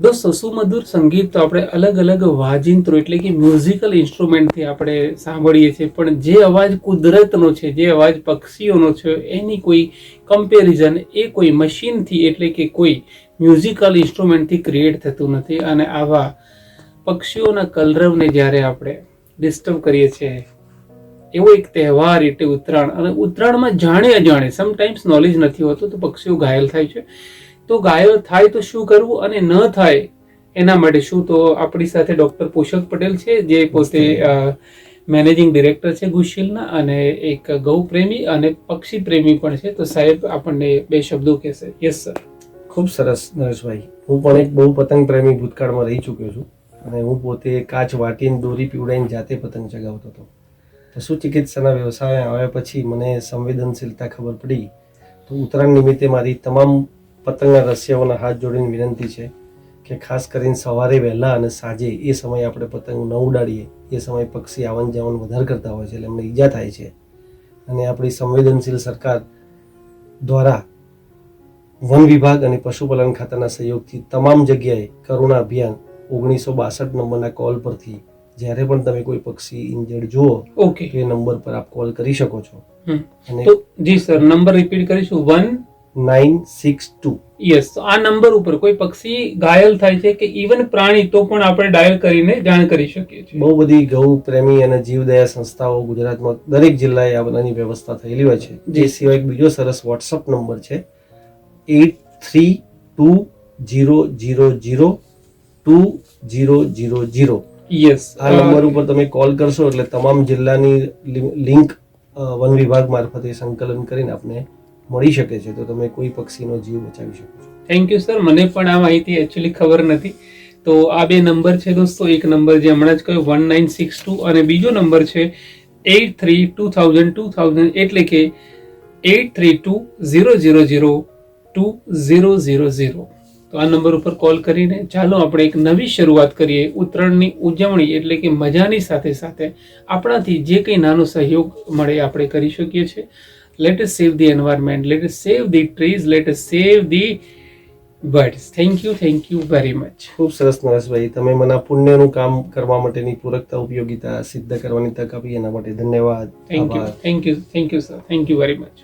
દોસ્તો સુમધુર સંગીત તો આપણે અલગ અલગ વાજિંત્રો એટલે કે મ્યુઝિકલ ઇન્સ્ટ્રુમેન્ટથી આપણે સાંભળીએ છીએ, પણ જે અવાજ કુદરતનો છે, જે અવાજ પક્ષીઓનો છે, એની કોઈ કમ્પેરિઝન એ કોઈ મશીનથી એટલે કે કોઈ મ્યુઝિકલ ઇન્સ્ટ્રુમેન્ટથી ક્રિએટ થતું નથી. અને આવા પક્ષીઓના કલરવને જ્યારે આપણે ડિસ્ટર્બ કરીએ છીએ, એવો એક તહેવાર એટલે ઉત્તરાયણ. અને ઉત્તરાયણમાં જાણે અજાણે સમટાઈમ્સ નોલેજ નથી હોતું તો પક્ષીઓ ઘાયલ થાય છે. તો ઘાયલ થાય તો શું કરવું અને ન થાય એના માટે શું? તો આપણી સાથે ડોક્ટર પોષક પટેલ છે, જે પોતે મેનેજિંગ ડિરેક્ટર છે ગુશીલના, અને એક ગૌ પ્રેમી અને પક્ષી પ્રેમી પણ છે. તો સાહેબ આપણને બે શબ્દો કહેશે. Yes sir. ખૂબ સરસ નરેશભાઈ. હું પણ એક બહુ પતંગ પ્રેમી ભૂતકાળમાં રહી ચૂક્યો છું, અને હું પોતે કાચ વાટીને દોરી પીવડાવીને જાતે પતંગ ચગાવતો હતો. પશુ ચિકિત્સાના વ્યવસાય આવ્યા પછી મને સંવેદનશીલતા ખબર પડી. તો ઉત્તરાયણ નિમિત્તે મારી તમામ પતંગના રસિયાઓના હાથ જોડીને વિનંતી છે કે ખાસ કરીને સવારે વહેલા અને સાંજે એ સમયે આપણે પતંગ ન ઉડાડીએ. એ સમયે પક્ષી આવન જાવન વધારે કરતા હોય છે, એટલે એમને ઈજા થાય છે. અને આપણી સંવેદનશીલ સરકાર દ્વારા વન વિભાગ અને પશુપાલન ખાતાના સહયોગથી તમામ જગ્યાએ કરુણા અભિયાન 1962 નંબરના કોલ પરથી જ્યારે પણ તમે કોઈ પક્ષી ઇન્જર્ડ જુઓ ઓકે, તો એ નંબર પર આપ કોલ કરી શકો છો. અને તો જી સર, નંબર રિપીટ કરીશું. 1962. યસ. તો આ નંબર ઉપર કોઈ પક્ષી ઘાયલ થાય છે કે ઇવન પ્રાણી, તો પણ આપણે ડાયલ કરીને જાણ કરી શકીએ છીએ. બહુ બધી ગૌ પ્રેમી અને જીવદયા સંસ્થાઓ ગુજરાતમાં દરેક જિલ્લાએ આ બધાની વ્યવસ્થા થયેલી હોય છે. જે સિવાય એક બીજો સરસ વોટ્સઅપ નંબર છે 8320002000. યસ, આ નંબર ઉપર તમે કોલ કરશો એટલે તમામ જિલ્લાની લિંક વન વિભાગ મારફતે સંકલન કરીને આપને મળી શકે છે. તો તમે કોઈ પક્ષીનો જીવ બચાવી શકો છો. Thank you sir. મને પણ આ માહિતી એકચ્યુઅલી ખબર નથી. તો આ બે નંબર છે દોસ્તો. એક નંબર જે હમણાં જ કહ્યું 1962, અને બીજો નંબર છે 832000, એટલે કે 8320002000. તો આ નંબર ઉપર કોલ કરીને ચાલો આપણે એક નવી શરૂઆત કરીએ. ઉત્તરાયણની ઉજવણી એટલે કે મજાની સાથે સાથે આપણાથી જે કંઈ નાનો સહયોગ મળે આપણે કરી શકીએ છીએ. Let us save the environment, let us save the trees, let us save the birds. Thank you very much. ખૂબ સરસ નરેશભાઈ. તમે મને આ પુણ્યનું કામ કરવા માટેની પૂરકતા ઉપયોગિતા સિદ્ધ કરવાની તક આપી એના માટે ધન્યવાદ. Thank you sir, thank you very much.